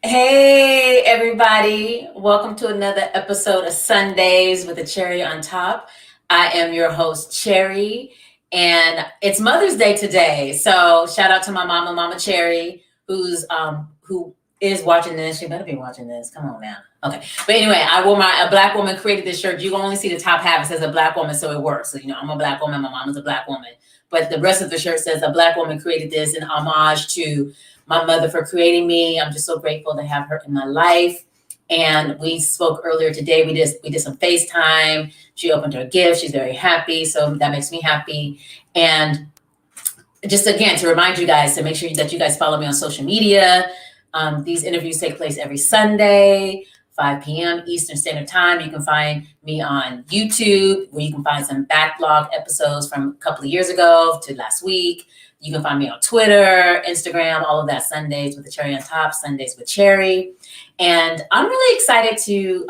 Hey, everybody. Welcome to another episode of Sundays with a Cherry on Top. I am your host, Cherry, and it's Mother's Day today. So shout out to my mama, Mama Cherry, who is watching this. She better be watching this. Come on now. Okay. But anyway, a black woman created this shirt. You can only see the top half. It says a black woman, so it works. So, I'm a black woman. My mom is a black woman. But the rest of the shirt says a black woman created this in homage to my mother for creating me. I'm just so grateful to have her in my life. And we spoke earlier today. We did some FaceTime. She opened her gift. She's very happy. So that makes me happy. And just again, to remind you guys to make sure that you guys follow me on social media. These interviews take place every Sunday, 5 p.m. Eastern Standard Time. You can find me on YouTube, where you can find some backlog episodes from a couple of years ago to last week. You can find me on Twitter, Instagram, all of that. Sundays with the Cherry on Top, Sundays with Cherry. And I'm really excited to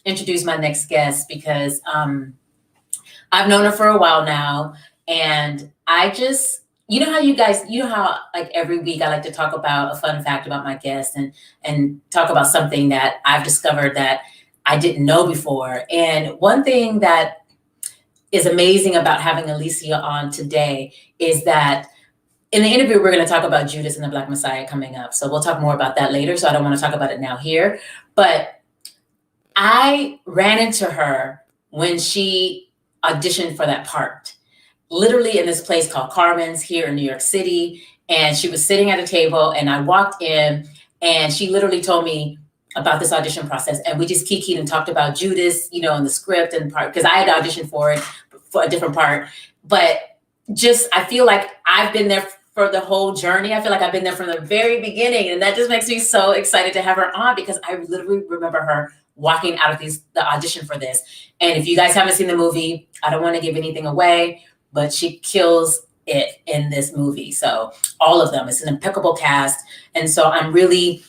introduce my next guest because I've known her for a while now. And I just, how like every week I like to talk about a fun fact about my guest and talk about something that I've discovered that I didn't know before. And one thing that is amazing about having Alysia on today is that in the interview, we're going to talk about Judas and the Black Messiah coming up. So we'll talk more about that later. So I don't want to talk about it now here. But I ran into her when she auditioned for that part, literally in this place called Carmen's here in New York City. And she was sitting at a table and I walked in and she literally told me about this audition process. And we just kikied and talked about Judas, in the script and part, because I had auditioned for it for a different part. But just, I feel like I've been there for the whole journey. I feel like I've been there from the very beginning. And that just makes me so excited to have her on because I literally remember her walking out of the audition for this. And if you guys haven't seen the movie, I don't want to give anything away, but she kills it in this movie. So all of them, it's an impeccable cast. And so I'm really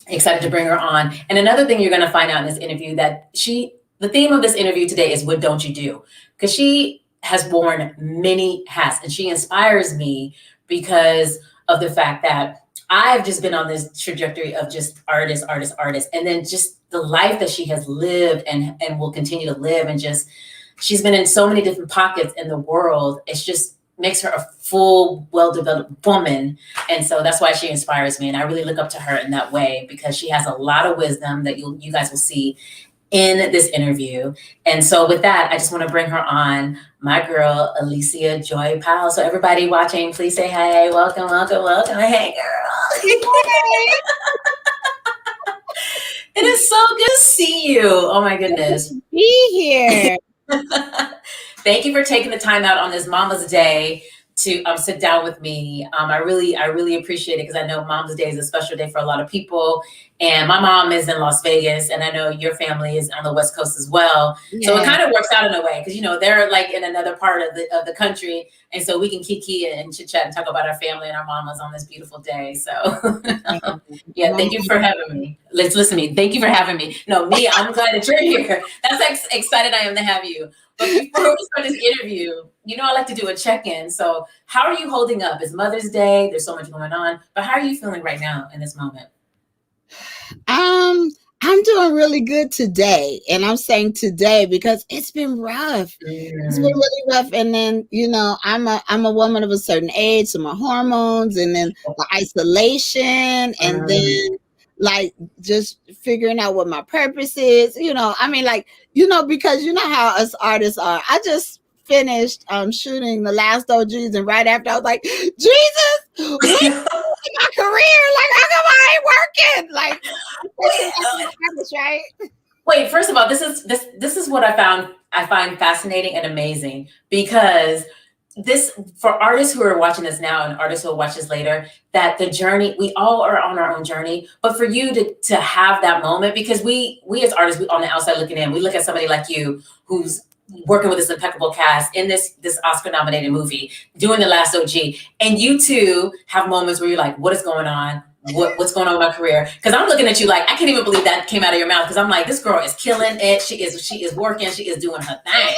excited to bring her on. And another thing you're going to find out in this interview that the theme of this interview today is what don't you do? Because she has worn many hats and she inspires me because of the fact that I've just been on this trajectory of just artist. And then just the life that she has lived and will continue to live. And just, she's been in so many different pockets in the world. It's just makes her a full, well-developed woman. And so that's why she inspires me. And I really look up to her in that way because she has a lot of wisdom that you guys will see in this interview. And so with that, I just want to bring her on, my girl, Alysia Joy Powell. So everybody watching, please say hey, welcome. Hey, girl. It is so good to see you. Oh my goodness. Good to be here. Thank you for taking the time out on this Mama's Day to sit down with me. I really appreciate it because I know Mom's Day is a special day for a lot of people. And my mom is in Las Vegas, and I know your family is on the West Coast as well. Yeah. So it kind of works out in a way because they're like in another part of the country, and so we can kiki and chit chat and talk about our family and our mamas on this beautiful day. So yeah, thank you for having me. Let's listen to me. Thank you for having me. No, me, I'm glad that you're here. That's how excited I am to have you. But before we start this interview, I like to do a check-in. So how are you holding up? It's Mother's Day. There's so much going on. But how are you feeling right now in this moment? I'm doing really good today. And I'm saying today because it's been rough. It's been really rough. And then, I'm a woman of a certain age, so my hormones and then the isolation and then like just figuring out what my purpose is, because how us artists are. I just finished shooting the last OGs, and right after I was like, Jesus, my career, like how come I ain't working? Like right? Wait, first of all, this is what I find fascinating and amazing because this, for artists who are watching this now and artists who will watch this later, that the journey, we all are on our own journey, but for you to have that moment, because we as artists, we on the outside looking in, we look at somebody like you who's working with this impeccable cast in this Oscar nominated movie, doing The Last OG, and you two have moments where you're like, what is going on? What's going on with my career? Because I'm looking at you like, I can't even believe that came out of your mouth, because I'm like, this girl is killing it. She is working. She is doing her thing.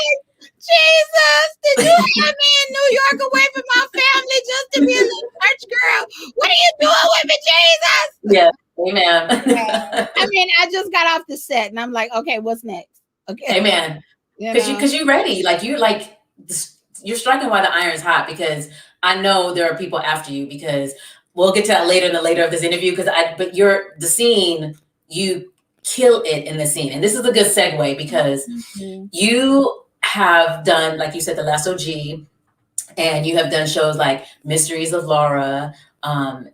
Jesus, did you have me in New York away from my family just to be a little church girl? What are you doing with me, Jesus? Yeah. Amen. I mean, I just got off the set and I'm like, okay, what's next? Okay. Amen. Because you're ready. Like you're striking while the iron's hot, because I know there are people after you, because we'll get to that later in the later of this interview, but you're the scene, you kill it in the scene. And this is a good segue, because you have done, like you said, The Last OG, and you have done shows like Mysteries of Laura,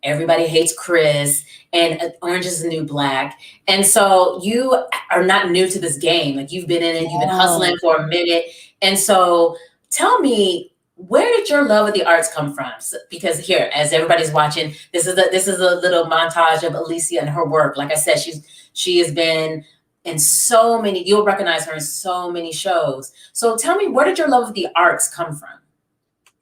Everybody Hates Chris, and Orange is the New Black. And so you are not new to this game. Like, you've been in it, you've been hustling for a minute. And so tell me, where did your love of the arts come from? Because here, as everybody's watching, this is a little montage of Alysia and her work. Like I said, she has been in so many, you'll recognize her in so many shows. So tell me, where did your love of the arts come from?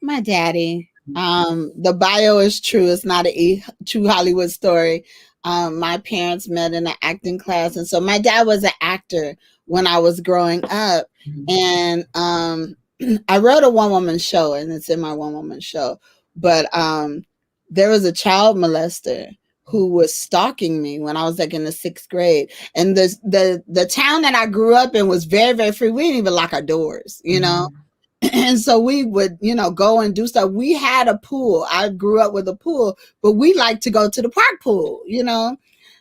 My daddy. The bio is true. It's not a true Hollywood story. My parents met in an acting class. And so my dad was an actor when I was growing up. And I wrote a one-woman show, and it's in my one-woman show. But there was a child molester who was stalking me when I was like in the 6th grade. And the town that I grew up in was very, very free. We didn't even lock our doors, you know? And so we would, go and do stuff. We had a pool. I grew up with a pool, but we liked to go to the park pool,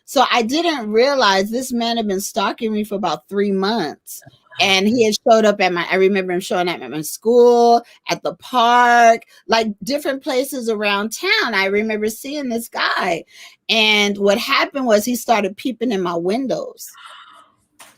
So I didn't realize this man had been stalking me for about 3 months. And he had showed up I remember him showing up at my school, at the park, like different places around town. I remember seeing this guy. And what happened was he started peeping in my windows.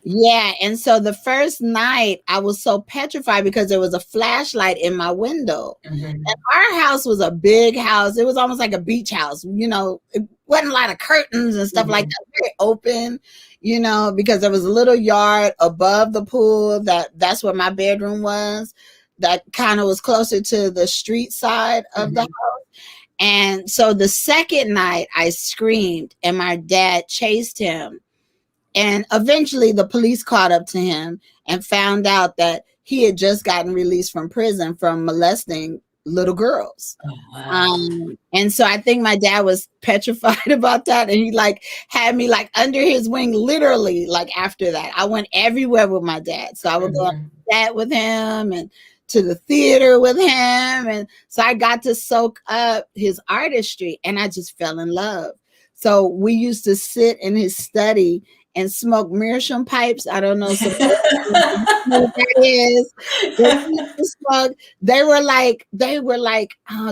Yeah. And so the first night I was so petrified because there was a flashlight in my window. And our house was a big house. It was almost like a beach house. It wasn't a lot of curtains and stuff like that. Very open, because there was a little yard above the pool. That's where my bedroom was. That kind of was closer to the street side of the house. And so the second night I screamed and my dad chased him. And eventually the police caught up to him and found out that he had just gotten released from prison from molesting little girls. Oh, wow. And so I think my dad was petrified about that. And he had me under his wing, literally, after that. I went everywhere with my dad. So I would go on that with him and to the theater with him. And so I got to soak up his artistry, and I just fell in love. So we used to sit in his study and smoke meerschaum pipes. I don't know what that is.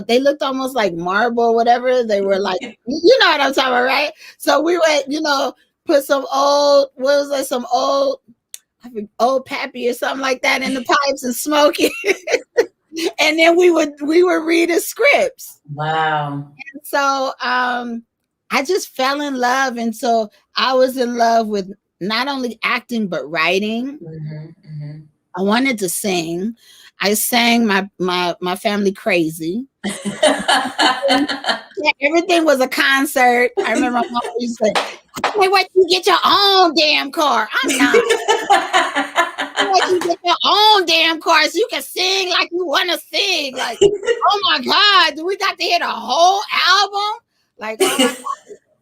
They looked almost like marble or whatever. They were like, you know what I'm talking about, right? So we would, put some old pappy or something like that in the pipes and smoke it. And then we would read his scripts. Wow. And so I just fell in love. And so I was in love with not only acting, but writing. I wanted to sing. I sang my family crazy. Everything was a concert. I remember my mom used to say, "Hey, wait, you get your own damn car." I'm not. You get your own damn car so you can sing like you want to sing. Like, oh my God, do we got to hear the whole album? Like, oh my God.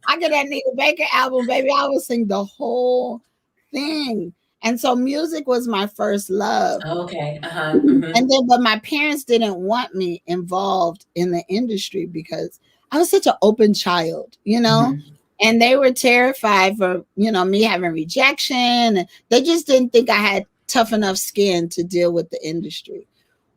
I get that Nita Baker album, baby. I would sing the whole thing. And so music was my first love. Okay. And then, but my parents didn't want me involved in the industry because I was such an open child, and they were terrified for, me having rejection. They just didn't think I had tough enough skin to deal with the industry.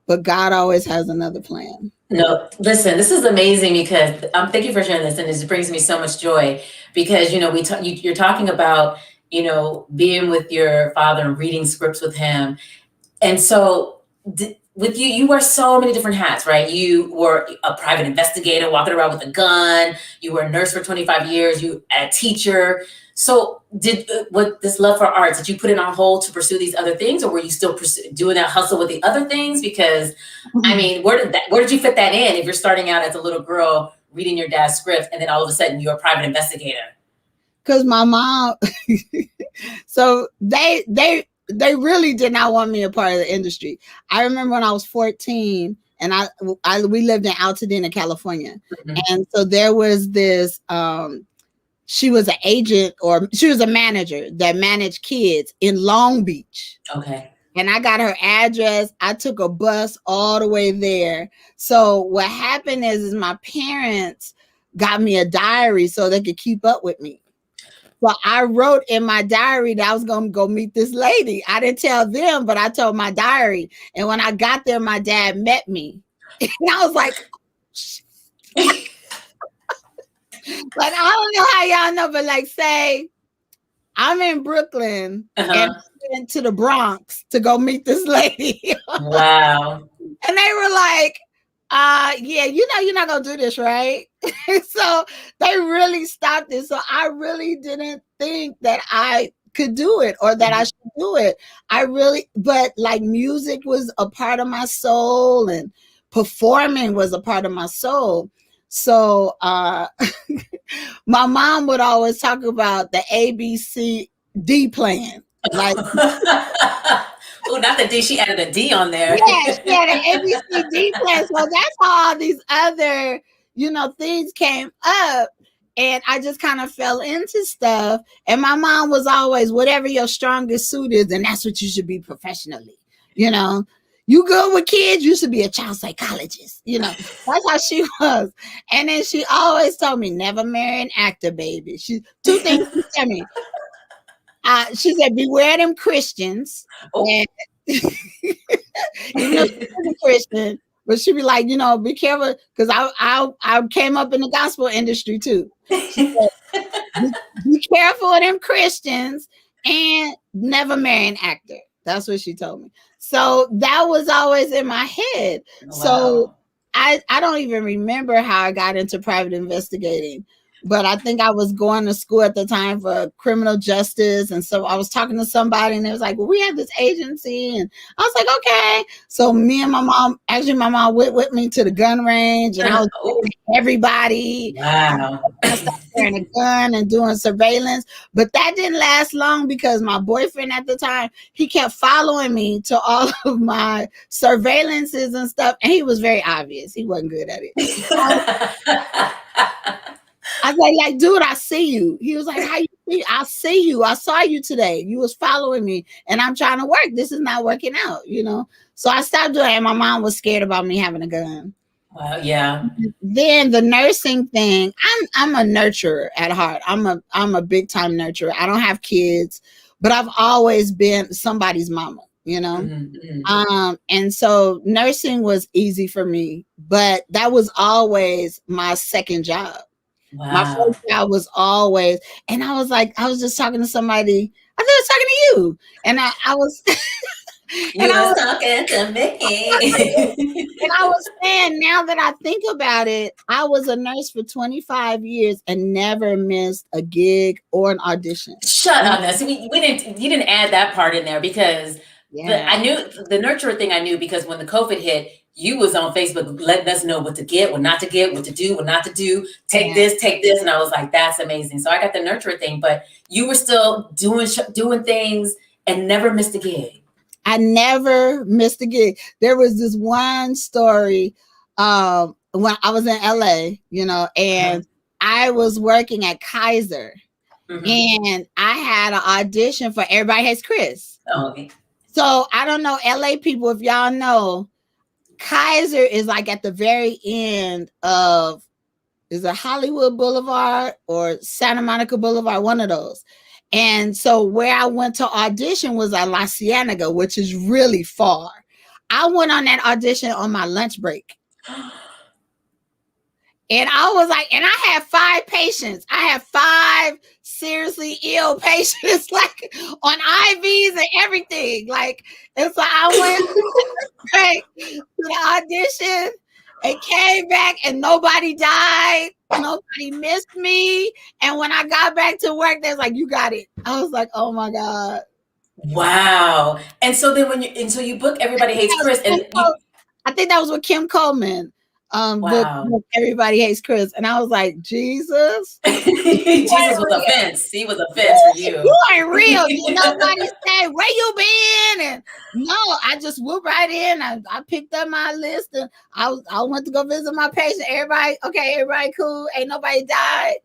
But God always has another plan. No, listen, this is amazing, because thank you for sharing this. And this brings me so much joy, because, you're talking about, being with your father and reading scripts with him. And so with you wear so many different hats, right? You were a private investigator walking around with a gun. You were a nurse for 25 years. You a teacher. So with this love for arts, did you put it on hold to pursue these other things, or were you still doing that hustle with the other things? Because I mean, where did you fit that in if you're starting out as a little girl reading your dad's script, and then all of a sudden you're a private investigator? Because my mom, so they really did not want me a part of the industry. I remember when I was 14 and we lived in Altadena, California. And so there was this she was an agent, or she was a manager that managed kids in Long Beach. Okay. And I got her address. I took a bus all the way there. So what happened is my parents got me a diary so they could keep up with me. So I wrote in my diary that I was going to go meet this lady. I didn't tell them, but I told my diary. And when I got there, my dad met me. And I was like, like, I don't know how y'all know, but like, say I'm in Brooklyn and I went to the Bronx to go meet this lady. Wow. And they were like, yeah, you know, you're not going to do this, right? So they really stopped it. So I really didn't think that I could do it or that I should do it. But like music was a part of my soul and performing was a part of my soul. So my mom would always talk about the ABCD plan. Like, oh, not the D. She added a D on there. Yeah, she had an ABCD plan. So that's how all these other, things came up. And I just kind of fell into stuff. And my mom was always, whatever your strongest suit is, and that's what you should be professionally. You good with kids, you should be a child psychologist. That's how she was. And then she always told me, never marry an actor, baby. Two things she told me. She said, beware them Christians. Oh. And even though she was a Christian, but she'd be like, be careful, because I came up in the gospel industry too. She said, be careful of them Christians and never marry an actor. That's what she told me. So that was always in my head. Wow. So I don't even remember how I got into private investigating. But I think I was going to school at the time for criminal justice. And so I was talking to somebody and it was like, well, we have this agency. And I was like, okay. So me and my mom went with me to the gun range and I was with everybody. Wow. I started carrying a gun and doing surveillance. But that didn't last long because my boyfriend at the time, he kept following me to all of my surveillances and stuff. And he was very obvious. He wasn't good at it. I was like, dude, I see you. He was like, how you see? I see you. I saw you today. You was following me and I'm trying to work. This is not working out, So I stopped doing it. And my mom was scared about me having a gun. Wow, yeah. Then the nursing thing, I'm a nurturer at heart. I'm a big time nurturer. I don't have kids, but I've always been somebody's mama, Mm-hmm. And so nursing was easy for me, but that was always my second job. Wow. My first job was always, and I was just talking to somebody. I think I was talking to you, and I was. You was talking to me. And I was saying, now that I think about it, I was a nurse for 25 years and never missed a gig or an audition. Shut up! Now, see, you didn't add that part in there because I knew the nurturer thing. I knew because when the COVID hit, you was on Facebook letting us know what to get, what not to get, what to do, what not to do. Take this, and I was like, that's amazing. So I got the nurturer thing, but you were still doing things and never missed a gig. I never missed a gig. There was this one story when I was in LA, and I was working at Kaiser, and I had an audition for Everybody Hates Chris. Oh, okay. So I don't know, LA people, if y'all know, Kaiser is like at the very end of, is it Hollywood Boulevard or Santa Monica Boulevard? One of those. And so where I went to audition was at La Cienega, which is really far. I went on that audition on my lunch break. And I was like, and I had 5 patients. I had 5 seriously ill patients, like on IVs and everything. Like, and so I went to the audition and came back and nobody died. Nobody missed me. And when I got back to work, they was like, you got it. I was like, oh my God. Wow. And so then you book Everybody Hates Chris. And I think that was with Kim Coleman. Wow. Book Everybody Hates Chris. And I was like, Jesus. Jesus was a fence. He was a fence for you. You ain't real. Nobody said, where you been? And no, I just whooped right in. I picked up my list and I went to go visit my patient. Everybody cool. Ain't nobody died.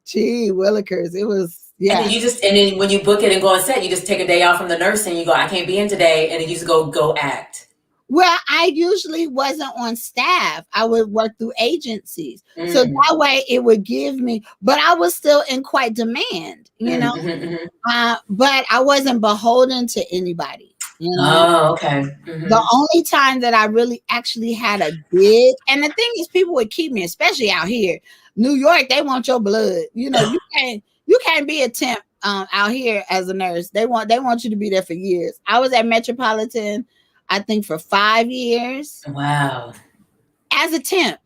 Gee, Willikers. It was, And yeah. then when you book it and go on set, you just take a day off from the nursing. You go, I can't be in today, and then you just go act. Well, I usually wasn't on staff. I would work through agencies. So that way it would give me, but I was still in quite demand, but I wasn't beholden to anybody, Oh, okay. The only time that I really actually had a gig, and the thing is, people would keep me, especially out here. New York, they want your blood. You can't be a temp out here as a nurse. They want you to be there for years. I was at Metropolitan, I think, for 5 years. Wow. As a temp.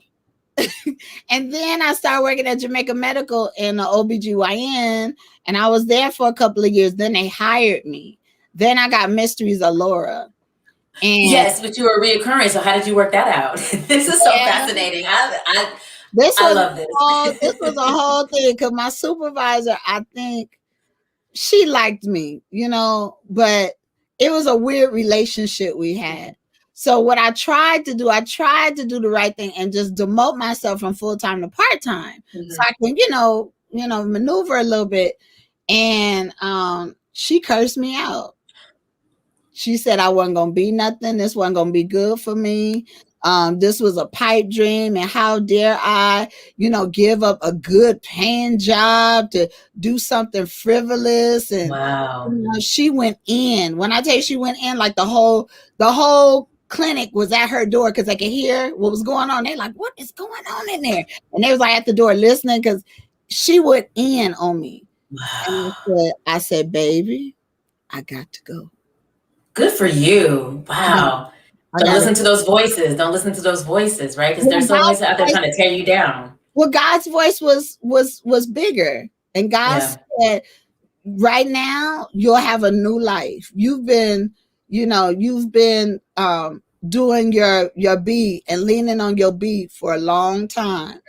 And then I started working at Jamaica Medical in the OBGYN, and I was there for a couple of years. Then they hired me. Then I got Mysteries of Laura. And yes, but you were reoccurring. So how did you work that out? This is so fascinating. I love this. This was a whole thing, because my supervisor, I think she liked me, but it was a weird relationship we had. So what I tried to do the right thing and just demote myself from full-time to part-time, so I can, maneuver a little bit. And she cursed me out. She said I wasn't going to be nothing. This wasn't going to be good for me. This was a pipe dream. And how dare I, give up a good paying job to do something frivolous. And wow. She went in. When I tell you she went in, like the whole clinic was at her door, because I could hear what was going on. They're like, what is going on in there? And they was like at the door listening, because she went in on me. Wow. And I said, baby, I got to go. Good for you. Wow. Don't listen to those voices. Don't listen to those voices, right? Because there's so many out there trying to tear you down. Well, God's voice was bigger. And God said, right now, you'll have a new life. You've been doing your beat and leaning on your beat for a long time.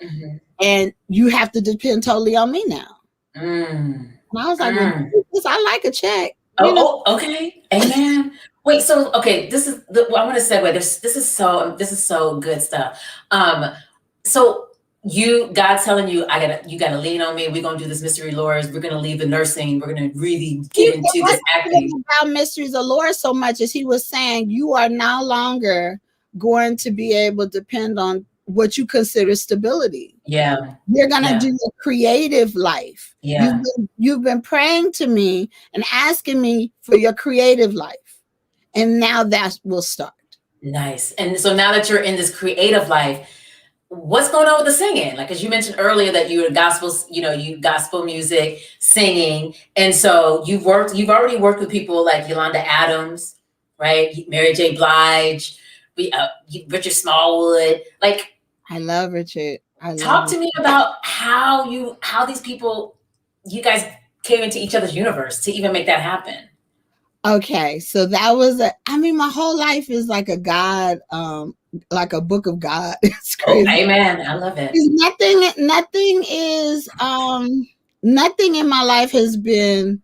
And you have to depend totally on me now. And I was like, well, I like a check. Okay. Amen. Wait, so okay, I want to segue. This is so good stuff. So God's telling you, you gotta lean on me. We're gonna do this Mystery Lures. We're gonna leave the nursing. We're gonna really get into this acting. About Mysteries of Laura so much as he was saying, you are no longer going to be able to depend on what you consider stability. Yeah. You're gonna do a creative life. Yeah. You've been praying to me and asking me for your creative life. And now that will start. Nice. And so now that you're in this creative life, what's going on with the singing? Like, as you mentioned earlier that you were you gospel music, singing. And so you've already worked with people like Yolanda Adams, right? Mary J. Blige, Richard Smallwood. Like, I love Richard. Talk to me about how these people, you guys came into each other's universe to even make that happen. Okay, so that was my whole life is like a God, like a book of God. It's crazy. Oh, amen. I love it. Nothing in my life has been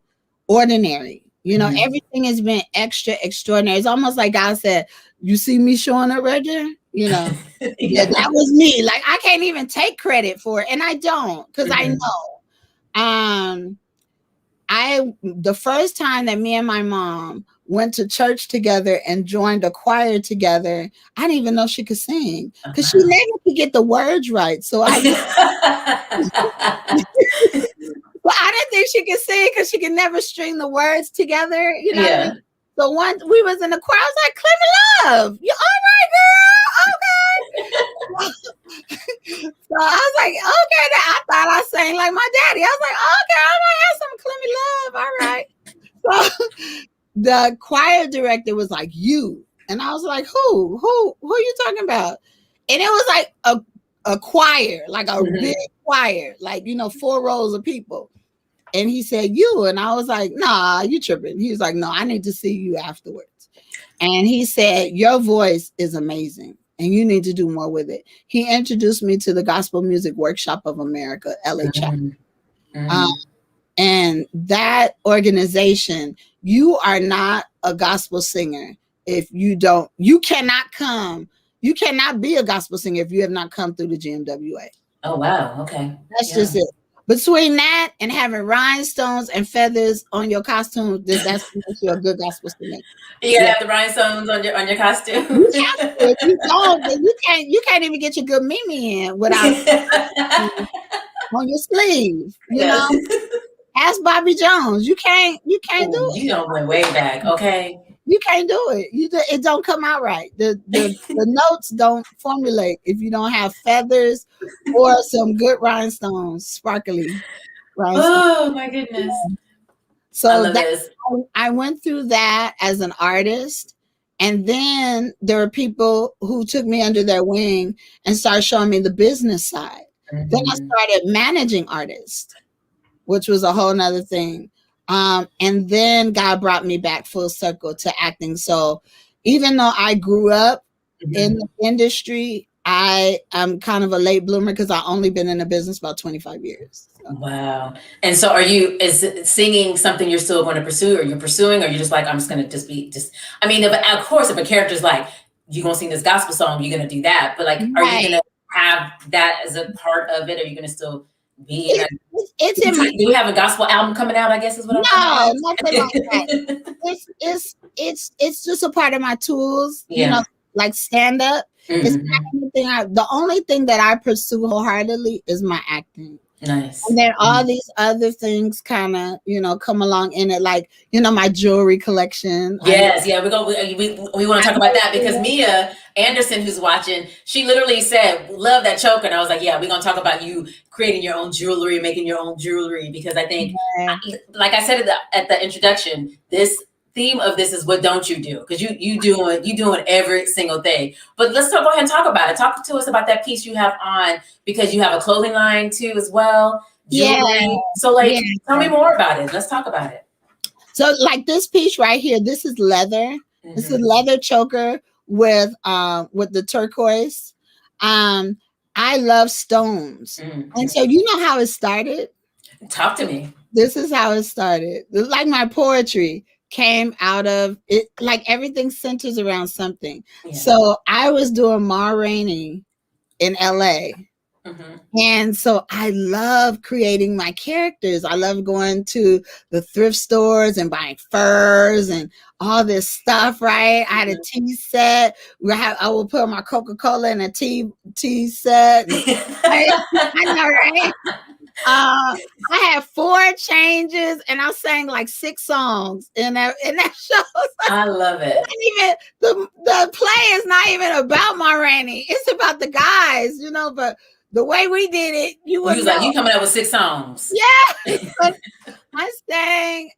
ordinary. Everything has been extra extraordinary. It's almost like God said, you see me showing up right there? Yeah, that was me. Like, I can't even take credit for it. And I don't, because I know. The first time that me and my mom went to church together and joined a choir together, I didn't even know she could sing, because she never could get the words right. So I didn't think she could sing, because she could never string the words together. What I mean? So once we was in the choir, I was like, Clemmy Love, you all right, girl? Okay. So I was like, okay. I thought I sang like my daddy. I was like, okay, I might have some Clemmy Love. All right. So the choir director was like, you. And I was like, who are you talking about? And it was like a choir, like a big choir, like, 4 rows of people. And he said, you. And I was like, nah, you tripping. He was like, no, I need to see you afterwards. And he said, your voice is amazing, and you need to do more with it. He introduced me to the Gospel Music Workshop of America, LA chapter. And that organization, you are not a gospel singer if you cannot be a gospel singer if you have not come through the GMWA. Oh, wow. Okay. That's just it. between that and having rhinestones and feathers on your costume, that's makes you a good gospel singer. You gotta have the rhinestones on your costume. You have to. If you don't, then you can't even get your good Mimi in without on your sleeve. You know, ask Bobby Jones. You can't do it. You don't went way back, okay? You can't do it. It don't come out right. The notes don't formulate if you don't have feathers or some good rhinestones, sparkly rhinestones. Oh my goodness. So I went through that as an artist. And then there were people who took me under their wing and started showing me the business side. Mm-hmm. Then I started managing artists, which was a whole nother thing. And then God brought me back full circle to acting. So even though I grew up in the industry, I'm kind of a late bloomer because I've only been in the business about 25 years. So. Wow. And so is singing something you're still going to pursue, or you're pursuing, or you're just like, I'm just going to I mean, of course, if a character's like, you're going to sing this gospel song, you're going to do that. But like, are you going to have that as a part of it? Or are you going to still be in do you have a gospel album coming out, I guess is what I'm saying? No, nothing like that. It's just a part of my tools, you know, like stand up. Mm-hmm. It's not anything the only thing that I pursue wholeheartedly is my acting. Nice. And then all these other things kind of, you know, come along in it, like, you know, my jewelry collection. Yes, we want to talk about that because Mia Anderson, who's watching, she literally said, love that choker. And I was like, yeah, we're going to talk about you creating your own jewelry, making your own jewelry, because I think, like I said at the introduction, this theme of this is what don't you do, because you doing every single thing. But let's go ahead and talk about it. Talk to us about that piece you have on, because you have a clothing line too as well. Jewelry. Yeah. So tell me more about it. Let's talk about it. So like this piece right here, this is leather. Mm-hmm. This is leather choker with the turquoise. I love stones. Mm-hmm. And so you know how it started? Talk to me. This is how it started. Like my poetry came out of it, like everything centers around something. Yeah. So I was doing Ma Rainey in LA. Mm-hmm. And so I love creating my characters. I love going to the thrift stores and buying furs and all this stuff, right? I had a tea set. I will put my Coca-Cola in a tea set. I know, right? I had 4 changes and I sang like 6 songs in that show. I love it. Even the play is not even about Ma Rainey. It's about the guys, you know, but the way we did it, you was like, you coming up with 6 songs. Yeah. I sang.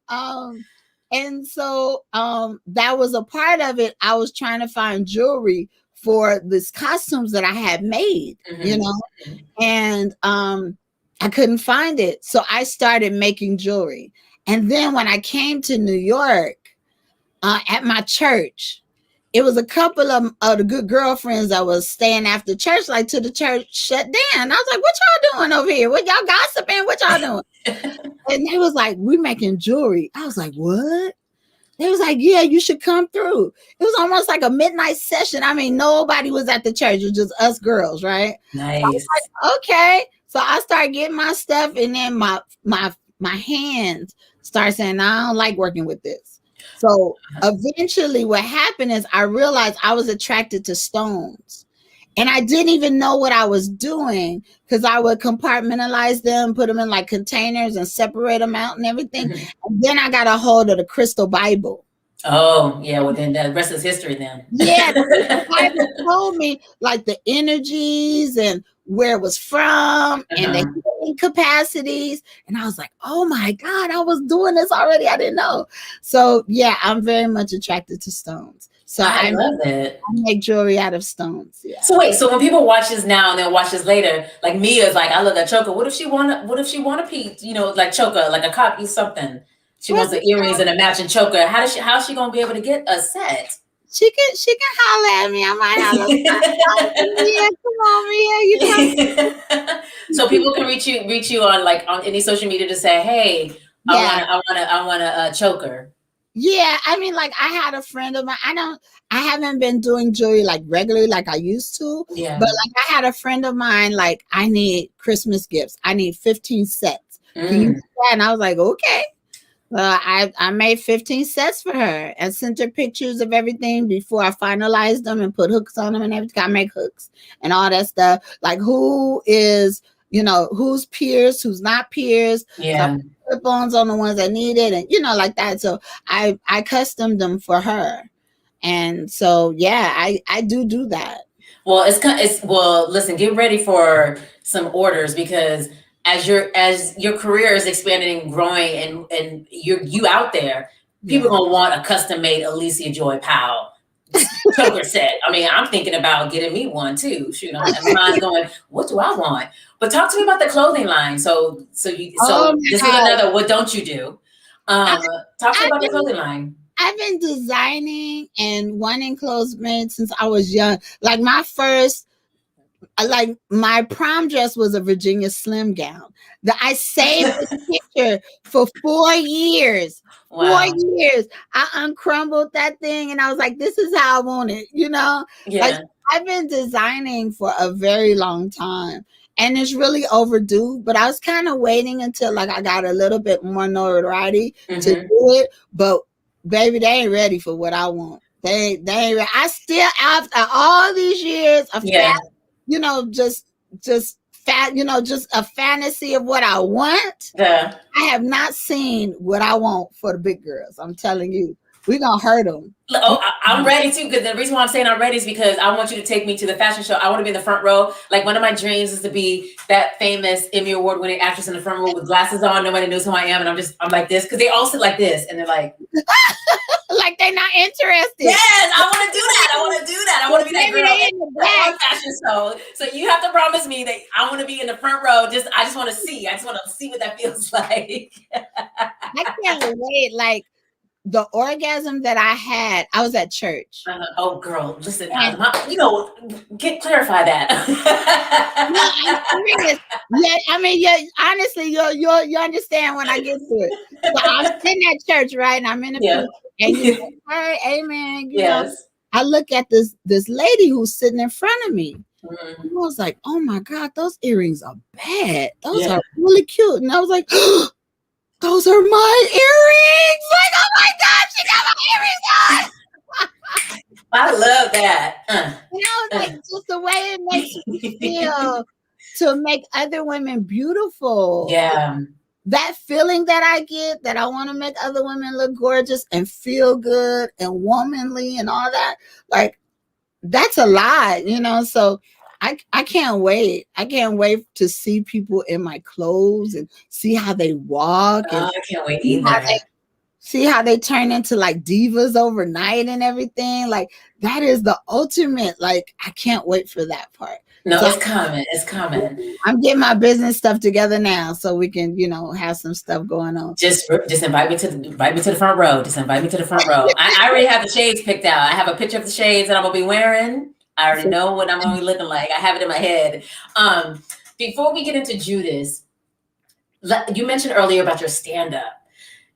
And so that was a part of it. I was trying to find jewelry for these costumes that I had made, you know, and I couldn't find it. So I started making jewelry. And then when I came to New York, at my church, it was a couple of the good girlfriends that was staying after church, like till the church shut down. I was like, what y'all doing over here? What y'all gossiping? What y'all doing? And they was like, we're making jewelry. I was like, what? They was like, yeah, you should come through. It was almost like a midnight session. I mean, nobody was at the church. It was just us girls, right? Nice. So I was like, okay. So I started getting my stuff, and then my hands started saying, I don't like working with this. So eventually what happened is I realized I was attracted to stones. And I didn't even know what I was doing, because I would compartmentalize them, put them in like containers and separate them out and everything. Mm-hmm. And then I got a hold of the Crystal Bible. Oh, yeah. Well, then the rest is history then. Yeah. The Bible told me like the energies and where it was from and the healing capacities. And I was like, oh my God, I was doing this already. I didn't know. So yeah, I'm very much attracted to stones. So I love it. I make jewelry out of stones. Yeah. So wait, so when people watch this now and they'll watch this later, like Mia's like, I love that choker. What if she want a piece, you know, like choker, like a copy, something. She wants the earrings and a matching choker. How's she gonna be able to get a set? She can holler at me. I might have Mia, come on, Mia. So people can reach you on any social media to say, hey, I want a choker. Yeah, I mean, like I had a friend of mine. I haven't been doing jewelry like regularly like I used to. Yeah. But like I had a friend of mine, like I need Christmas gifts. I need 15 sets. Can you do Mm. that? And I was like, okay. I made 15 sets for her and sent her pictures of everything before I finalized them and put hooks on them and everything. I make hooks and all that stuff. Like who is, who's pierced, who's not pierced. So I Yeah. put clip-ons on the ones that need it and, like that. So I customed them for her. And so, yeah, I do that. Well, it's well. Listen, get ready for some orders because as your career is expanding and growing, and you out there, people Yeah. gonna want a custom made Alysia Joy Powell choker set. I mean, I'm thinking about getting me one too. Shoot, mine's going. What do I want? But talk to me about the clothing line. So Oh my this is God. another. What don't you do? I, Talk to me I've about the been clothing line. I've been designing and wanting clothes made since I was young. Like my prom dress was a Virginia Slim gown. That I saved this picture for 4 years. Four Wow. years. I uncrumbled that thing and I was like, this is how I want it, Like Yeah. I've been designing for a very long time. And it's really overdue, but I was kind of waiting until like I got a little bit more notoriety to do Mm-hmm. it. But baby, they ain't ready for what I want. They ain't ready. I still, after all these years of Yeah. just fat, just a fantasy of what I want. Yeah. I have not seen what I want for the big girls. I'm telling you, we're gonna hurt them. Oh, I'm ready too. Because the reason why I'm saying I'm ready is because I want you to take me to the fashion show. I want to be in the front row. Like one of my dreams is to be that famous Emmy Award winning actress in the front row with glasses on. Nobody knows who I am, and I'm like this because they all sit like this, and they're like, Like they're not interested. yes, I want to do that. I want to do that. I want to be that Maybe girl they in the back. at fashion show. So you have to promise me that I want to be in the front row. I just want to see. I just want to see what that feels like. I can't wait. Like the orgasm that I had, I was at church. Oh, girl, listen. And Clarify that. no, I'm serious. Yeah, I mean, yeah. Honestly, you understand when I get to it. So I'm sitting at church, right? And I'm in the Yeah. pew, and hey, amen. Yes. I look at this lady who's sitting in front of me. Mm-hmm. I was like, oh my God, those earrings are bad. Those Yeah. are really cute. And I was like, those are my earrings. Like, oh my God, she got my earrings on. I love that. And I was like, just the way it makes me feel to make other women beautiful. Yeah. That feeling that I get, that I want to make other women look gorgeous and feel good and womanly and all that, like that's a lot, so I can't wait. I can't wait to see people in my clothes and see how they walk and I can't wait see how they turn into like divas overnight and everything. Like that is the ultimate. Like I can't wait for that part. No, So it's coming. It's coming. I'm getting my business stuff together now so we can, have some stuff going on. Just invite me to the front row. Just invite me to the front row. I already have the shades picked out. I have a picture of the shades that I'm gonna be wearing. I already know what I'm gonna be looking like. I have it in my head. Before we get into Judas, you mentioned earlier about your stand-up.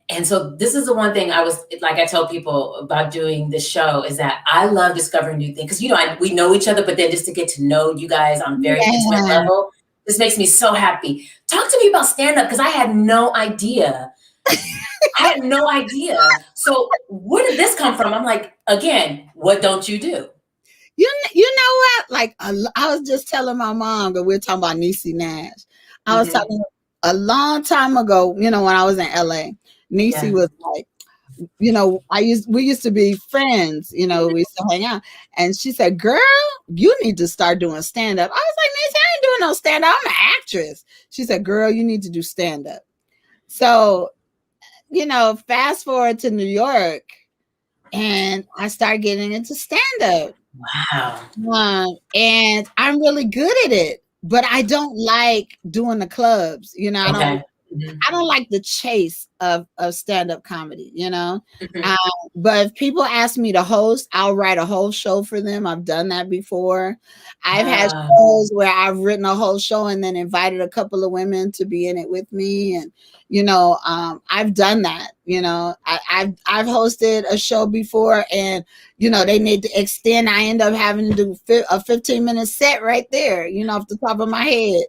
And so this is the one thing I tell people about doing this show is that I love discovering new things. Because, we know each other, but then just to get to know you guys on a very intimate level, this makes me so happy. Talk to me about stand-up because I had no idea. I had no idea. So where did this come from? I'm like, again, what don't you do? You know what? Like I was just telling my mom that we're talking about Niecy Nash. I was talking a long time ago, when I was in LA. Niecy was like, we used to be friends, we used to hang out. And she said, girl, you need to start doing stand-up. I was like, Niecy, I ain't doing no stand-up. I'm an actress. She said, girl, you need to do stand-up. So, fast forward to New York and I started getting into stand-up. Wow. And I'm really good at it, but I don't like doing the clubs. I don't like the chase of stand-up comedy, but if people ask me to host, I'll write a whole show for them. I've done that before. I've had shows where I've written a whole show and then invited a couple of women to be in it with me. And, I've done that, I've hosted a show before and, they need to extend. I end up having to do a 15-minute set right there, off the top of my head.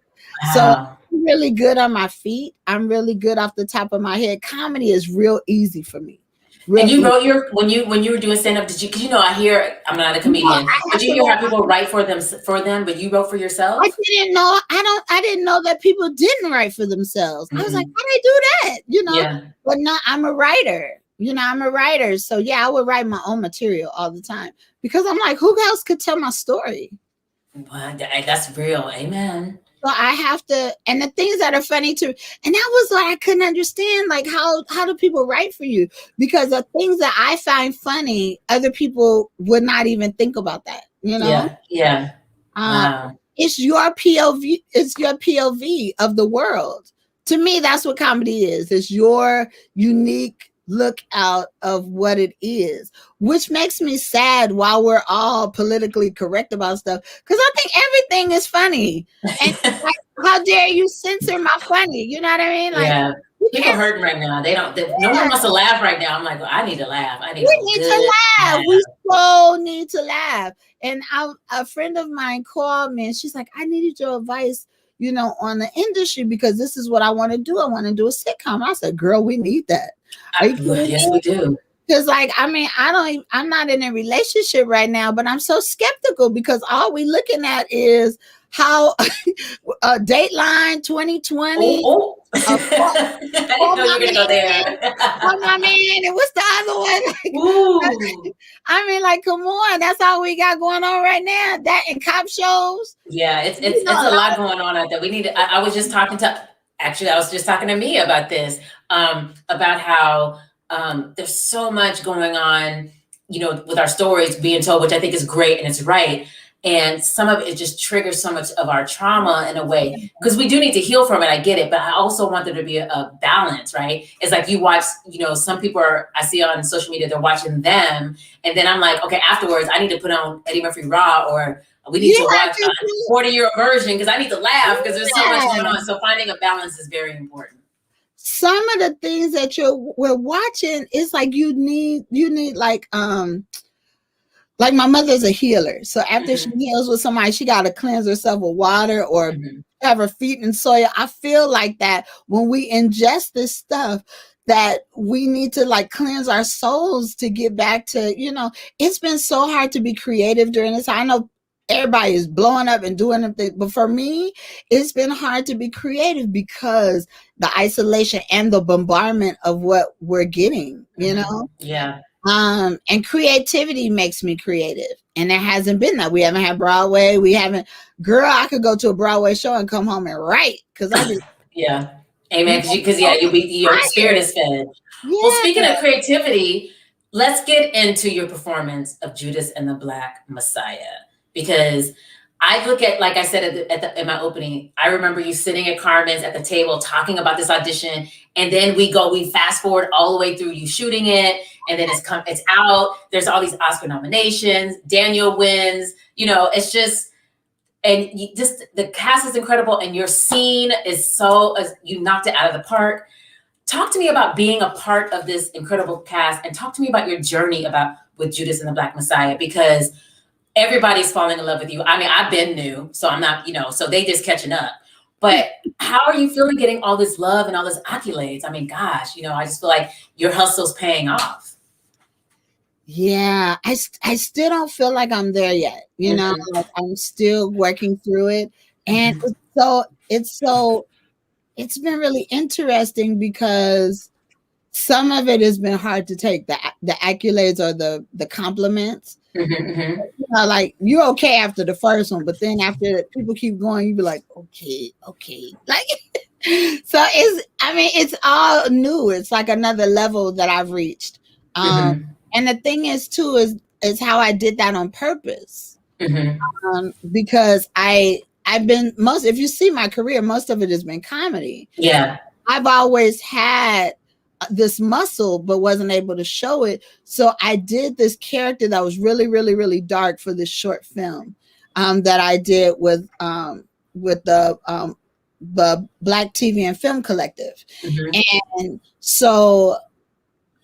Wow. I'm really good on my feet. I'm really good off the top of my head. Comedy is real easy for me. And Real you easy. wrote when you were doing stand up, did you? Because I hear I'm not a You know, comedian, I but have you to hear go. how people write for them, but you wrote for I yourself. didn't know. I didn't know that people didn't write for themselves. I was like, Mm-mm. how they do that? Yeah. But no, I'm a writer. I'm a writer. So yeah, I would write my own material all the time because I'm like, who else could tell my story? Well, that's real. Amen. So I have to, and the things that are funny too, and that was what I couldn't understand. Like, how do people write for you? Because the things that I find funny, other people would not even think about that. Yeah. Yeah. Uh, Wow. it's your POV. It's your POV of the world. To me, that's what comedy is. It's your unique look out of what it is, which makes me sad while we're all politically correct about stuff. Because I think everything is funny. And like, how dare you censor my funny? You know what I mean? Like, Yeah. you People can't. hurting right now. No one wants to laugh right now. I'm like, well, I need to laugh. I need We a need to good laugh. laugh. We so need to laugh. And a friend of mine called me and she's like, I needed your advice, on the industry because this is what I want to do. I want to do a sitcom. I said, girl, we need that. Are you kidding Yes, me? we do. Because I'm not in a relationship right now, but I'm so skeptical because all we looking at is how Dateline 2020, Oh, oh. uh, for, I didn't for know you my were gonna go man, there. for my man, and what's the other one? Ooh. Like, come on, that's all we got going on right now. That and cop shows. Yeah, it's You it's know, it's a a lot lot of going on out there. We need to, I was just talking to actually I was just talking to me about this, about how there's so much going on, with our stories being told, which I think is great and it's right. And some of it just triggers so much of our trauma in a way because we do need to heal from it. I get it, but I also want there to be a balance, right? It's like you watch, some people I see on social media, they're watching them, and then I'm like, okay, afterwards, I need to put on Eddie Murphy Raw, or we need yeah, to watch a 40-year version because I need to laugh because there's so much yeah. going on. So finding a balance is very important. Some of the things that we're watching, it's like you need like my mother's a healer. So after she Mm-hmm. heals with somebody, she got to cleanse herself with water or Mm-hmm. have her feet in soil. I feel like that when we ingest this stuff, that we need to like cleanse our souls to get back to, it's been so hard to be creative during this. I know everybody is blowing up and doing things, but for me, it's been hard to be creative because the isolation and the bombardment of what we're getting. Yeah. And creativity makes me creative. And there hasn't been that. We haven't had Broadway. We haven't, girl, I could go to a Broadway show and come home and write because I just, Yeah. Amen. Because so your spirit inspired. is fed. Well, speaking Yeah. of creativity, let's get into your performance of Judas and the Black Messiah. Because I look at, like I said in my opening, I remember you sitting at Carmen's at the table talking about this audition, and then we fast forward all the way through you shooting it, and then it's out. There's all these Oscar nominations. Daniel wins. It's just, and the cast is incredible, and your scene is you knocked it out of the park. Talk to me about being a part of this incredible cast, and talk to me about your journey with Judas and the Black Messiah, because everybody's falling in love with you. I mean, I've been new, so I'm not, so they just catching up. But how are you feeling getting all this love and all this accolades? I mean, gosh, I just feel like your hustle's paying off. Yeah. I still don't feel like I'm there yet. Mm-hmm. Like I'm still working through it. And Mm-hmm. it's been really interesting because some of it has been hard to take, the accolades or the compliments. Mm-hmm. Like you're okay after the first one, but then after people keep going, you be like, okay, like so it's all new. It's like another level that I've reached. Mm-hmm. And the thing is too is how I did that on purpose. Mm-hmm. Because I've been if you see my career, most of it has been comedy. Yeah. I've always had this muscle, but wasn't able to show it. So I did this character that was really, really, really dark for this short film that I did with the Black TV and Film Collective. Mm-hmm. And so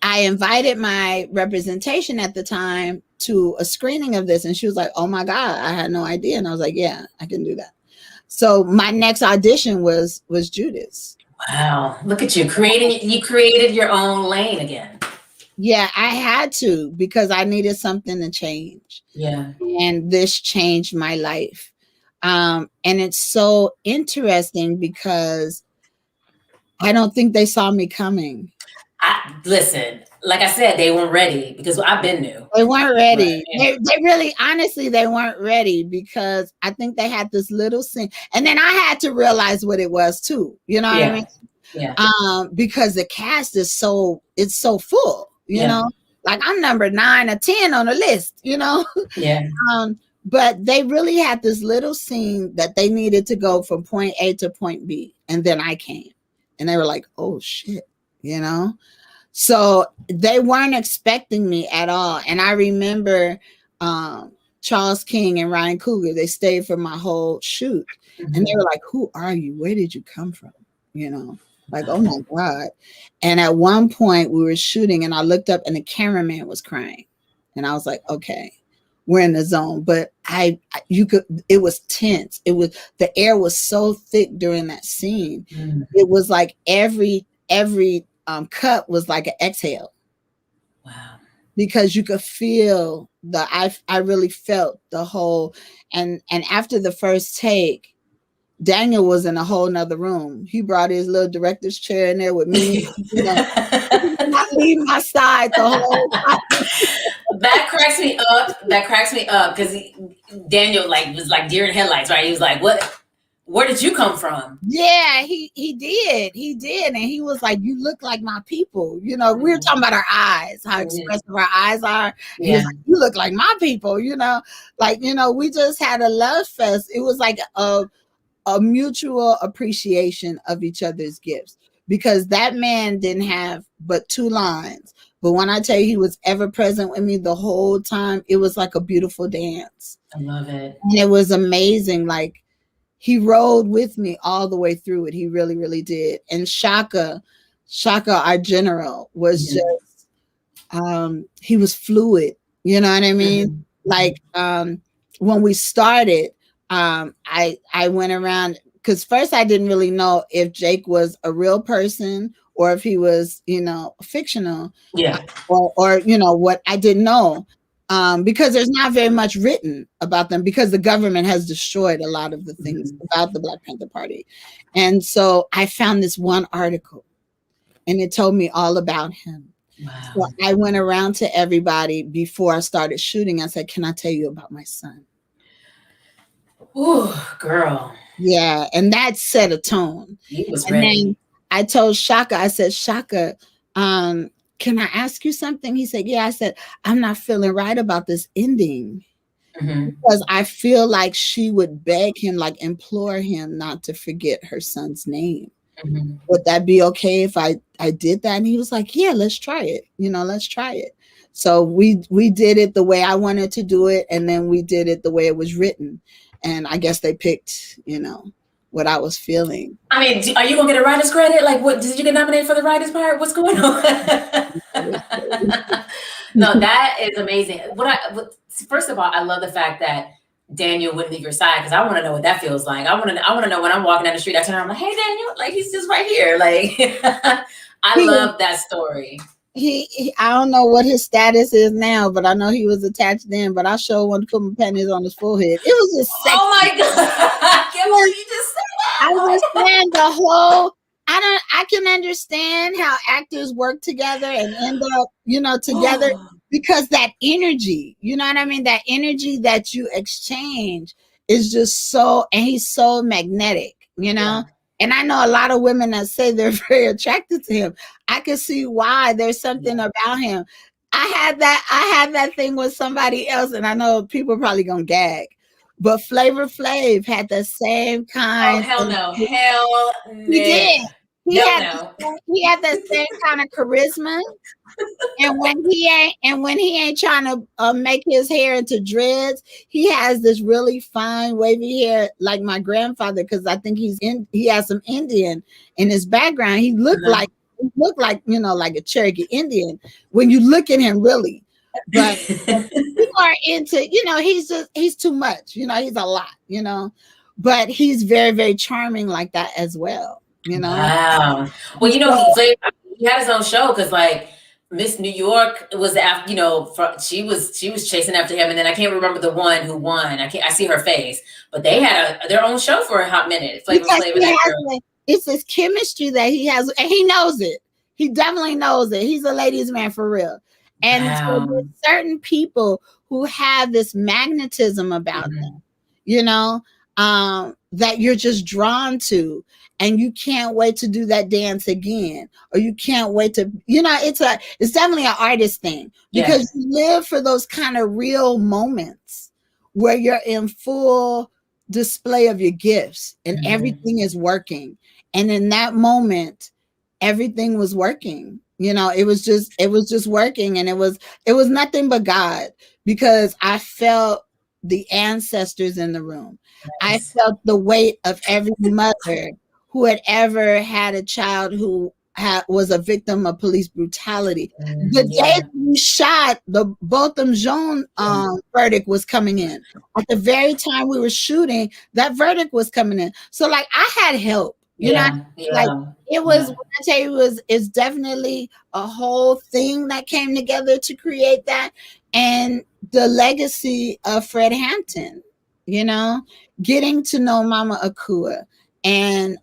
I invited my representation at the time to a screening of this, and she was like, "Oh my God, I had no idea." And I was like, "Yeah, I can do that." So my next audition was Judas. Wow. Look at you creating, you created your own lane again. Yeah, I had to because I needed something to change. Yeah. And this changed my life. And it's so interesting because I don't think they saw me coming. Listen, like I said, they weren't ready because I've been new. They weren't ready. Right. They really, honestly, they weren't ready because I think they had this little scene. And then I had to realize what it was too. You know what I mean? Yeah. Because the cast is it's so full, you know, like I'm number 9 or 10 on the list, you know? Yeah. But they really had this little scene that they needed to go from point A to point B. And then I came and they were like, oh shit, you know? So they weren't expecting me at all. And I remember Charles King and Ryan Coogler, they stayed for my whole shoot. Mm-hmm. And they were like, who are you? Where did you come from? You know, like, oh my God. And at one point we were shooting and I looked up and the cameraman was crying. And I was like, okay, we're in the zone. But it was tense. The air was so thick during that scene. Mm-hmm. It was like every cut was like an exhale. Wow. Because you could feel I really felt the whole, and after the first take, Daniel was in a whole nother room. He brought his little director's chair in there with me. You know, he did not leave my side the whole time. That cracks me up because Daniel was like deer in headlights, right? He was like, "What? Where did you come from?" Yeah, he did, and he was like, "You look like my people." You know, we were talking about our eyes, how expressive our eyes are. Yeah. He was like, "You look like my people." You know, we just had a love fest. It was like a mutual appreciation of each other's gifts, because that man didn't have but 2 lines. But when I tell you he was ever present with me the whole time, it was like a beautiful dance. I love it. And it was amazing. Like, he rode with me all the way through it. He really, really did. And Shaka, our general, was just, he was fluid. You know what I mean? Mm-hmm. Like, when we started, I went around, because first I didn't really know if Jake was a real person or if he was, fictional. Yeah. Or what I didn't know. Because there's not very much written about them, because the government has destroyed a lot of the things about the Black Panther Party. And so I found this one article and it told me all about him. Wow. So I went around to everybody before I started shooting. I said, can I tell you about my son? Ooh, girl. Yeah. And that set a tone. He was ready. Then I told Shaka, I said, Shaka, can I ask you something? He said, yeah. I said, I'm not feeling right about this ending. Mm-hmm. Because I feel like she would beg him, like implore him not to forget her son's name. Mm-hmm. Would that be okay if I did that? And he was like, yeah, let's try it. Let's try it. So we did it the way I wanted to do it. And then we did it the way it was written. And I guess they picked, what I was feeling. I mean, are you gonna get a writer's credit? Like, what, did you get nominated for the writer's part? What's going on? No, that is amazing. First of all, I love the fact that Daniel wouldn't leave your side, because I want to know what that feels like. I want to know when I'm walking down the street, I turn around, I'm like, hey Daniel, like, he's just right here. Like, I love that story. He I don't know what his status is now, but I know he was attached then. But I sure wanted to put my panties on his forehead. It was just sexy. Oh my God. I can't believe you just said that. I understand the whole, I can understand how actors work together and end up, together, because that energy, you know what I mean? That energy that you exchange is just so, and he's so magnetic, Yeah. And I know a lot of women that say they're very attracted to him. I can see why. There's something about him. I had that thing with somebody else, and I know people are probably gonna gag, but Flavor Flav had the same kind. Oh, hell no. Hell no. He did. He had that same kind of charisma. And when he ain't trying to make his hair into dreads, he has this really fine wavy hair, like my grandfather, because I think he has some Indian in his background. He looked like like a Cherokee Indian when you look at him, really. But people are into, he's too much, he's a lot, but he's very, very charming like that as well, you know. Wow. Well, And you know, so he had his own show because like Miss New York was after, you know, she was chasing after him, and then I can't remember the one who won. I see her face, but they had their own show for a hot minute. Flavor because Flav and he that has girl. it's this chemistry that he has, and he knows it. He definitely knows it. He's a ladies' man for real. And so Wow. there's certain people who have this magnetism about them, Mhm. you know, that you're just drawn to, and you can't wait to do that dance again, or you can't wait to, you know, it's definitely an artist thing because Yes. you live for those kind of real moments where you're in full display of your gifts and Mhm. everything is working. And in that moment, everything was working. You know, it was just working, and it was nothing but God, because I felt the ancestors in the room. I Nice. felt the weight of every mother who had ever had a child who was a victim of police brutality. The day Yeah. we shot, the Botham Jean Yeah. verdict was coming in. At the very time we were shooting, that verdict was coming in. So like I had help, you know, Yeah. like Yeah. it was, Yeah. when I tell you, it's definitely a whole thing that came together to create that. And the legacy of Fred Hampton, you know, getting to know Mama Akua, and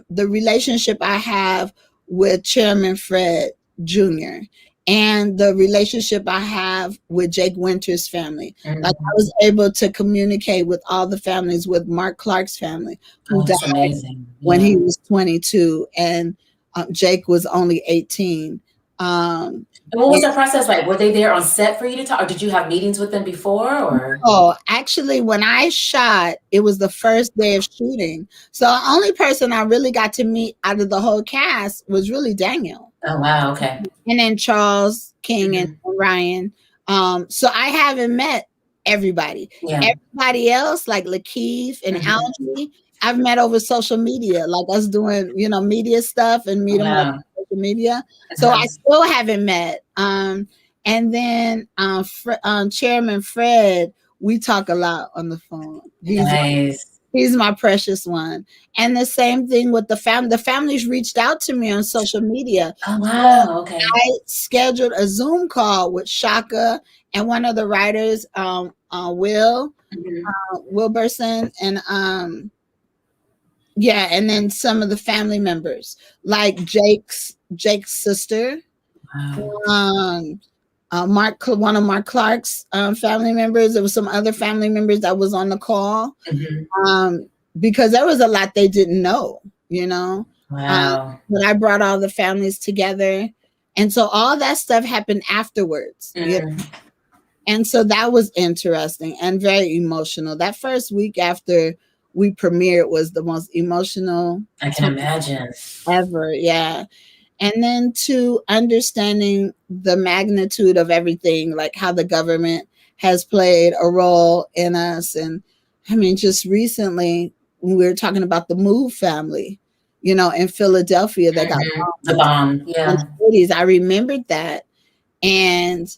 the relationship I have with Chairman Fred Jr., and the relationship I have with Jake Winter's family. Like I Mhm. was able to communicate with all the families, with Mark Clark's family, who Oh, died that's amazing. when he Yeah. was 22, and Jake was only 18. And what was And that process like? Were they there on set for you to talk, or did you have meetings with them before? Or oh, actually, when I shot, it was the first day of shooting. So the only person I really got to meet out of the whole cast was really Daniel. oh wow, okay. And then Charles King and Mhm. Ryan. So I haven't met everybody. Yeah. Everybody else, like Lakeith and Mhm. Algie, I've met over social media, like us doing, you know, media stuff, and meet them over Wow. social media. So I Uh-huh. still haven't met. And then Chairman Fred, we talk a lot on the phone. Nice. He's my precious one. And the same thing with the family. The families reached out to me on social media. Oh So wow, okay. I scheduled a Zoom call with Shaka and one of the writers, Mhm. Wilberson, and yeah, and then some of the family members, like Jake's sister, Wow. um, one of Mark Clark's family members. There was some other family members that was on the call, Mhm. um, because there was a lot they didn't know, you know. Um, Wow. but I brought all the families together, and so all that stuff happened afterwards. Yeah, Mhm. and so that was interesting and very emotional. That first week after we premiered was the most emotional I can time imagine. ever. Yeah. And then to understanding the magnitude of everything, like how the government has played a role in us. And I mean, just recently, when we were talking about the Move family, you know, in Philadelphia that got Mhm. The bombed bomb. in Yeah. the 80s. I remembered that. And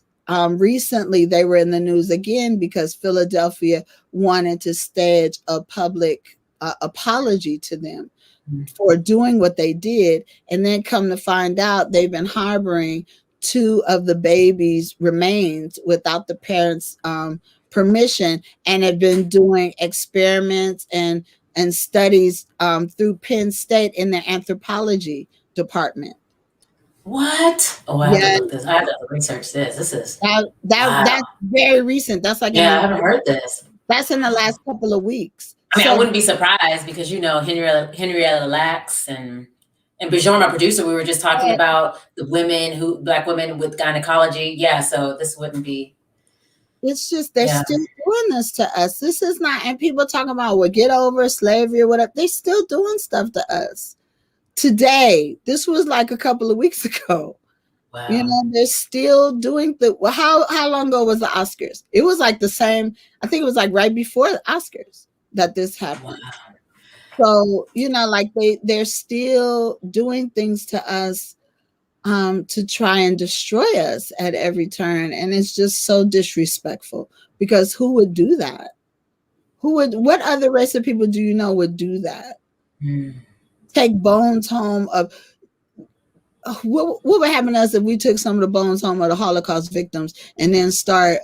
recently they were in the news again because Philadelphia wanted to stage a public apology to them Mhm. for doing what they did. And then come to find out, they've been harboring two of the babies' remains without the parents' permission, and have been doing experiments and studies through Penn State in their anthropology department. What? Oh, I have to Yeah, look this. I have to research this. This is that wow. that's very recent. That's like in Yeah, I the haven't heard this. that's in the Wow. last couple of weeks. I mean, I So wouldn't be surprised because you know Henrietta Lacks and Bjorn, my producer, we were just talking yeah, about the black women with gynecology. Yeah, so this wouldn't be. it's just they're Yeah. still doing this to us. This is not, and people talking about, well, get over slavery or whatever. They still doing stuff to us today. This was like a couple of weeks ago. You Wow. know, they're still doing the, well, how long ago was the Oscars? It was like the same, I think it was like right before the Oscars that this Wow. happened. So, you know, like they're still doing things to us to try and destroy us at every turn. And it's just so disrespectful, because who would do that? what other race of people do you know would do that? Take bones home of what would happen to us if we took some of the bones home of the Holocaust victims and then start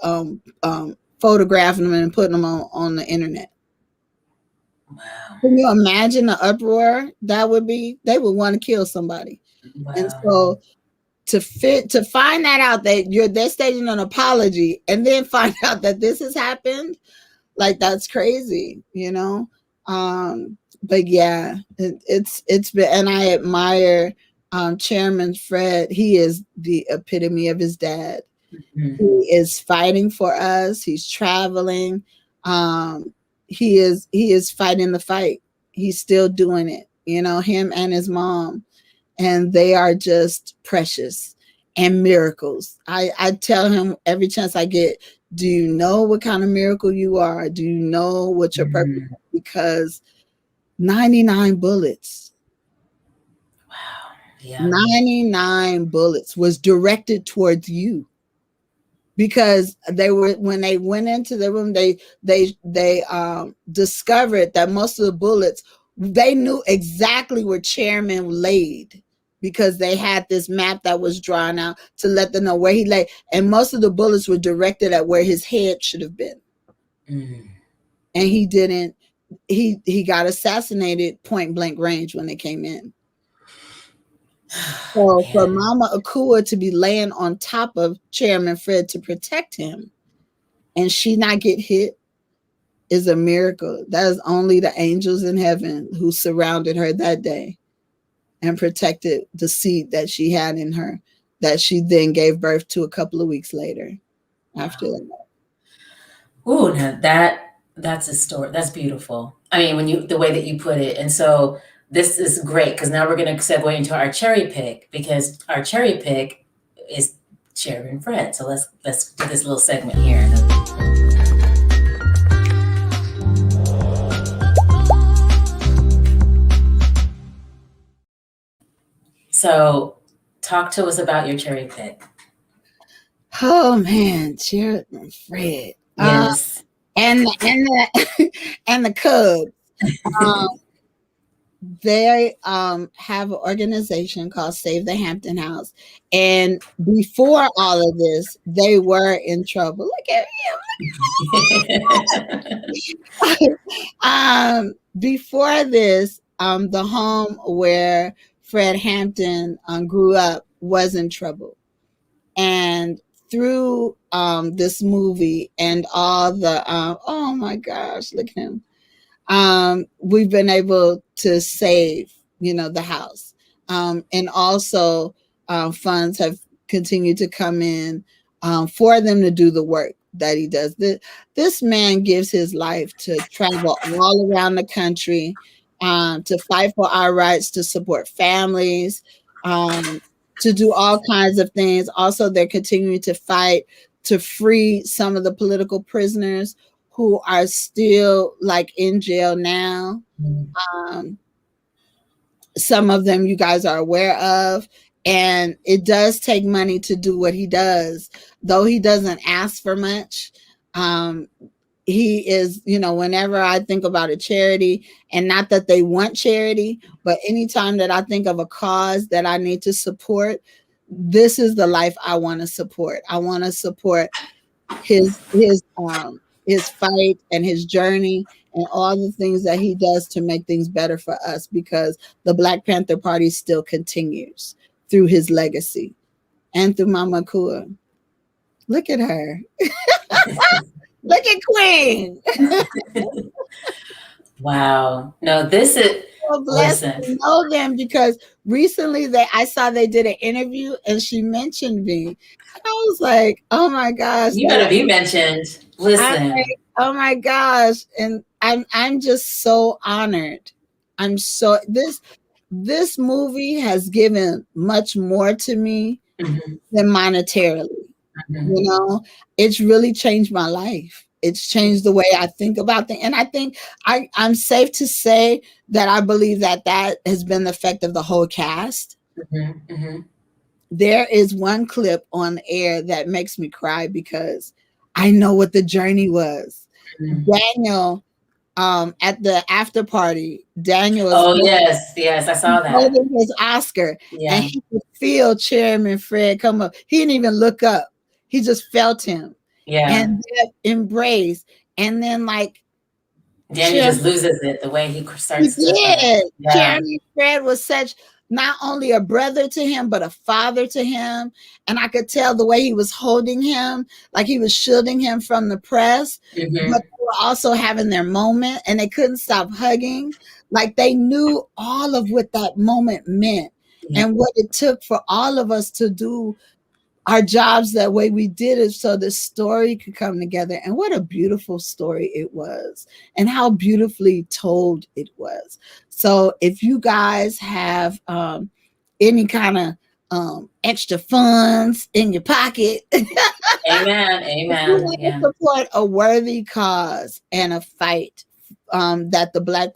photographing them and putting them on the internet? Wow. Can you imagine the uproar that would be? They would want to kill somebody. Wow. And so to find that out that they're staging an apology and then find out that this has happened, like that's crazy, you know. But yeah, it's been, and I admire Chairman Fred. He is the epitome of his dad. He is fighting for us. He's traveling. He is fighting the fight. He's still doing it, you know, him and his mom. And they are just precious and miracles. I tell him every chance I get, do you know what kind of miracle you are? Do you know what your purpose is? Because 99 bullets. Wow. Yeah. 99 bullets was directed towards you. Because when they went into the room, they discovered that most of the bullets, they knew exactly where Chairman laid, because they had this map that was drawn out to let them know where he lay, and most of the bullets were directed at where his head should have been. And he didn't. He got assassinated point blank range when they came in. So for Mama Akua to be laying on top of Chairman Fred to protect him and she not get hit is a miracle. That is only the angels in heaven who surrounded her that day and protected the seed that she had in her, that she then gave birth to a couple of weeks later after that. Ooh, now that's a story. That's beautiful. I mean, the way that you put it. And so this is great, because now we're going to segue into our cherry pick, because our cherry pick is Chairman Fred. So let's do this little segment here. So talk to us about your cherry pick. Oh man, Chairman Fred. Yes. And the Cubs. They have an organization called Save the Hampton House, and before all of this, they were in trouble. Look at him. Before this, the home where Fred Hampton grew up was in trouble, and through this movie and all the oh my gosh, look at him. We've been able to save, the house. And also funds have continued to come in for them to do the work that he does. This man gives his life to travel all around the country, to fight for our rights, to support families, to do all kinds of things. Also, they're continuing to fight to free some of the political prisoners who are still like in jail now. Some of them you guys are aware of, and it does take money to do what he does, though he doesn't ask for much. He is, whenever I think about a charity, and not that they want charity, but anytime that I think of a cause that I need to support, this is the life I want to support. I want to support his fight and his journey and all the things that he does to make things better for us, because the Black Panther Party still continues through his legacy and through Mama Akua. Look at her. Look at Queen. Wow. No, this is so blessed to know them, because recently I saw they did an interview and she mentioned me. And I was like, oh my gosh. You better be mentioned. Listen. Like, oh my gosh. And I'm just so honored. This movie has given much more to me than monetarily. It's really changed my life. It's changed the way I think about things. And I think I'm safe to say that I believe that has been the effect of the whole cast. There is one clip on air that makes me cry, because I know what the journey was. Daniel at the after party, Daniel is Oh yes, I saw that. holding his Oscar, and Yeah, he could feel Chairman Fred come up. He didn't even look up. He just felt him, yeah. and that embrace. And then, like, Daniel Chairman, just loses it the way he he starts to. did. Yeah, Chairman Fred was such not only a brother to him, but a father to him. And I could tell the way he was holding him, like he was shielding him from the press, but hmm they were also having their moment and they couldn't stop hugging. Like they knew all of what that moment meant yeah. and what it took for all of us to do our jobs that way we did it so the story could come together. And what a beautiful story it was, and how beautifully told it was. So if you guys have any kind of extra funds in your pocket, Amen, if you amen. want to Yeah. support a worthy cause and a fight that the Black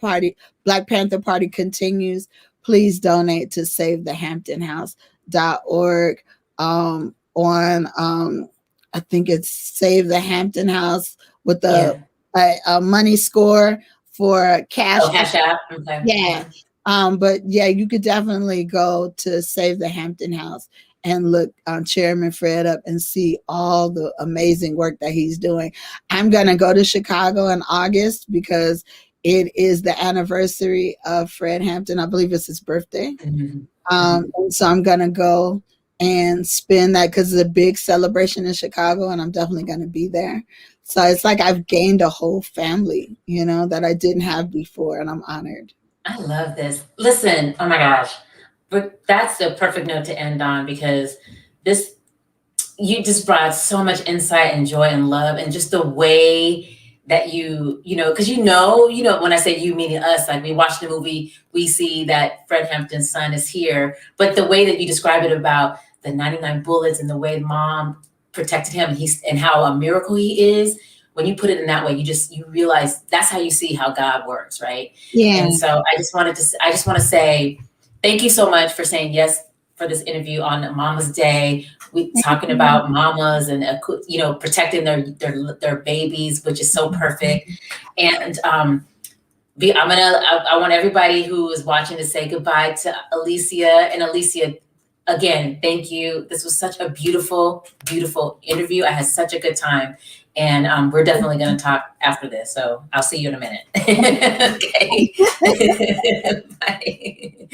Panther Party continues, please donate to SaveTheHamptonHouse.org. On I think it's Save the Hampton House with Yeah. a money score for Cash Oh, App. Cash App. Okay. Yeah. But yeah, you could definitely go to Save the Hampton House and look Chairman Fred up and see all the amazing work that he's doing. I'm going to go to Chicago in August because it is the anniversary of Fred Hampton. I believe it's his birthday. Mhm, mhm. And so I'm going to go and spend that because it's a big celebration in Chicago, and I'm definitely going to be there. So it's like I've gained a whole family, that I didn't have before, and I'm honored. I love this. Listen, oh my gosh, but that's the perfect note to end on because this you just brought so much insight and joy and love and just the way that because when I say you meaning us, like we watch the movie, we see that Fred Hampton's son is here, but the way that you describe it about the 99 bullets and the way mom protected him and how a miracle he is, when you put it in that way, you realize that's how you see how God works, right? Yeah. And so I just want to say thank you so much for saying yes for this interview on Mama's Day. We talking about mamas and protecting their babies, which is so perfect. And I want everybody who is watching to say goodbye to Alysia. And Alysia, again, thank you. This was such a beautiful, beautiful interview. I had such a good time. And we're definitely going to talk after this. So I'll see you in a minute. Okay. Bye.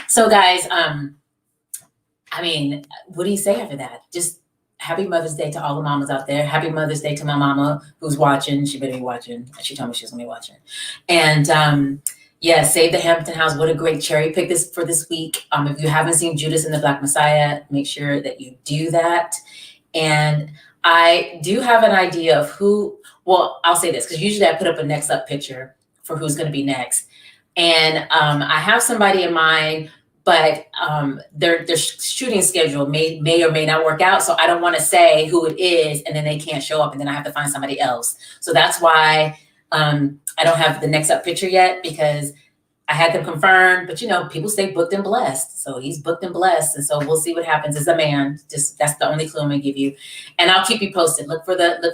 So guys, what do you say after that? Just happy Mother's Day to all the mamas out there. Happy Mother's Day to my mama who's watching. She better be watching. She told me she was gonna be watching. And Save the Hampton House. What a great cherry pick for this week. If you haven't seen Judas and the Black Messiah, make sure that you do that. And I do have an idea of who. Well, I'll say this because usually I put up a next up picture for who's going to be next, and I have somebody in mind. But their shooting schedule may or may not work out. So I don't want to say who it is and then they can't show up and then I have to find somebody else. So that's why I don't have the next up picture yet because I had them confirmed. But people stay booked and blessed. So he's booked and blessed. And so we'll see what happens as a man. Just that's the only clue I'm gonna give you. And I'll keep you posted. Look for the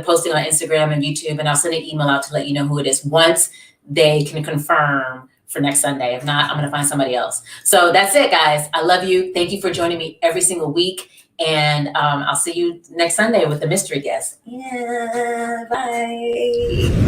posting on Instagram and YouTube, and I'll send an email out to let you know who it is once they can confirm for next Sunday. If not, I'm going to find somebody else. So that's it, guys. I love you. Thank you for joining me every single week. And I'll see you next Sunday with the mystery guest. Yeah, bye.